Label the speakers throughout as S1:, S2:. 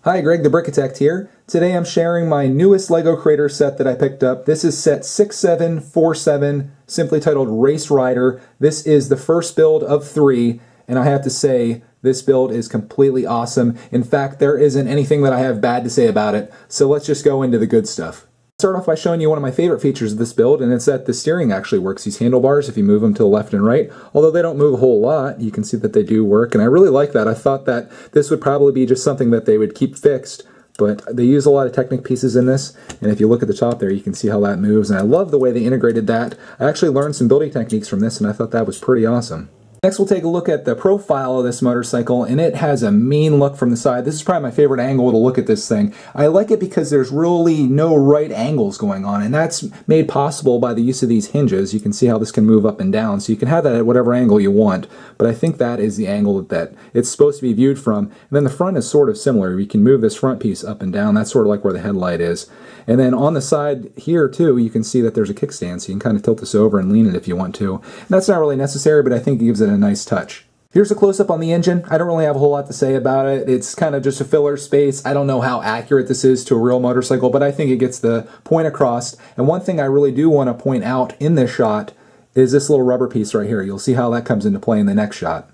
S1: Hi, Greg the Brickitect here. Today I'm sharing my newest LEGO Creator set that I picked up. This is set 6747, simply titled Race Rider. This is the first build of 3, and I have to say, this build is completely awesome. In fact, there isn't anything that I have bad to say about it, so let's just go into the good stuff. Start off by showing you one of my favorite features of this build, and it's that the steering actually works. These handlebars, if you move them to the left and right, although they don't move a whole lot, you can see that they do work, and I really like that. I thought that this would probably be just something that they would keep fixed, but they use a lot of Technic pieces in this, and if you look at the top there, you can see how that moves, and I love the way they integrated that. I actually learned some building techniques from this, and I thought that was pretty awesome. Next, we'll take a look at the profile of this motorcycle, and it has a mean look from the side. This is probably my favorite angle to look at this thing. I like it because there's really no right angles going on, and that's made possible by the use of these hinges. You can see how this can move up and down, so you can have that at whatever angle you want, but I think that is the angle that it's supposed to be viewed from. And then the front is sort of similar. You can move this front piece up and down. That's sort of like where the headlight is. And then on the side here, too, you can see that there's a kickstand, so you can kind of tilt this over and lean it if you want to. And that's not really necessary, but I think it gives it a nice touch. Here's a close-up on the engine. I don't really have a whole lot to say about it. It's kind of just a filler space. I don't know how accurate this is to a real motorcycle, but I think it gets the point across. And one thing I really do want to point out in this shot is this little rubber piece right here. You'll see how that comes into play in the next shot.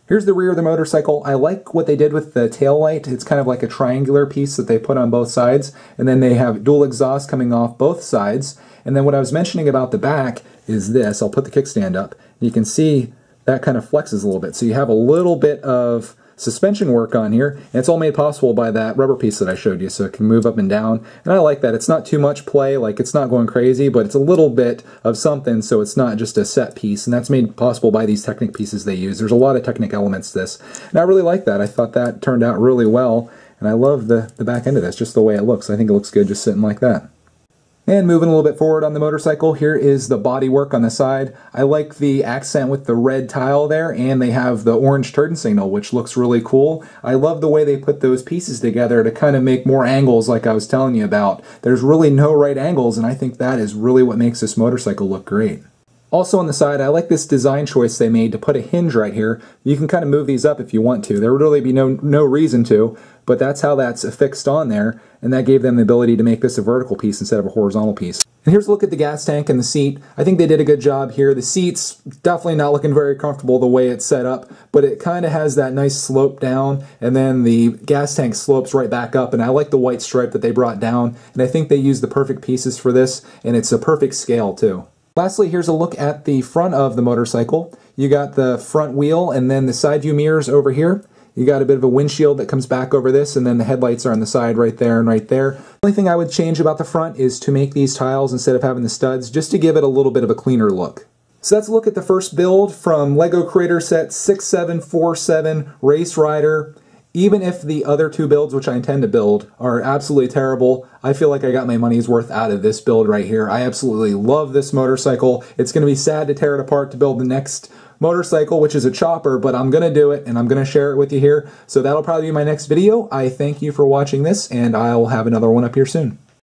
S1: Here's the rear of the motorcycle. I like what they did with the tail light. It's kind of like a triangular piece that they put on both sides, and then they have dual exhaust coming off both sides. And then what I was mentioning about the back is this. I'll put the kickstand up. You can see that kind of flexes a little bit. So you have a little bit of suspension work on here, and it's all made possible by that rubber piece that I showed you, so it can move up and down. And I like that. It's not too much play, like it's not going crazy, but it's a little bit of something, so it's not just a set piece, and that's made possible by these Technic pieces they use. There's a lot of Technic elements to this, and I really like that. I thought that turned out really well, and I love the back end of this, just the way it looks. I think it looks good just sitting like that. And moving a little bit forward on the motorcycle, here is the bodywork on the side. I like the accent with the red tile there, and they have the orange turn signal, which looks really cool. I love the way they put those pieces together to kind of make more angles like I was telling you about. There's really no right angles, and I think that is really what makes this motorcycle look great. Also on the side, I like this design choice they made to put a hinge right here. You can kind of move these up if you want to. There would really be no reason to, but that's how that's affixed on there, and that gave them the ability to make this a vertical piece instead of a horizontal piece. And here's a look at the gas tank and the seat. I think they did a good job here. The seat's definitely not looking very comfortable the way it's set up, but it kind of has that nice slope down, and then the gas tank slopes right back up, and I like the white stripe that they brought down, and I think they used the perfect pieces for this, and it's a perfect scale too. Lastly, here's a look at the front of the motorcycle. You got the front wheel and then the side view mirrors over here. You got a bit of a windshield that comes back over this, and then the headlights are on the side right there and right there. The only thing I would change about the front is to make these tiles instead of having the studs, just to give it a little bit of a cleaner look. So that's a look at the first build from LEGO Creator Set 6747 Race Rider. Even if the other 2 builds, which I intend to build, are absolutely terrible, I feel like I got my money's worth out of this build right here. I absolutely love this motorcycle. It's going to be sad to tear it apart to build the next motorcycle, which is a chopper, but I'm going to do it, and I'm going to share it with you here. So that'll probably be my next video. I thank you for watching this, and I'll have another one up here soon.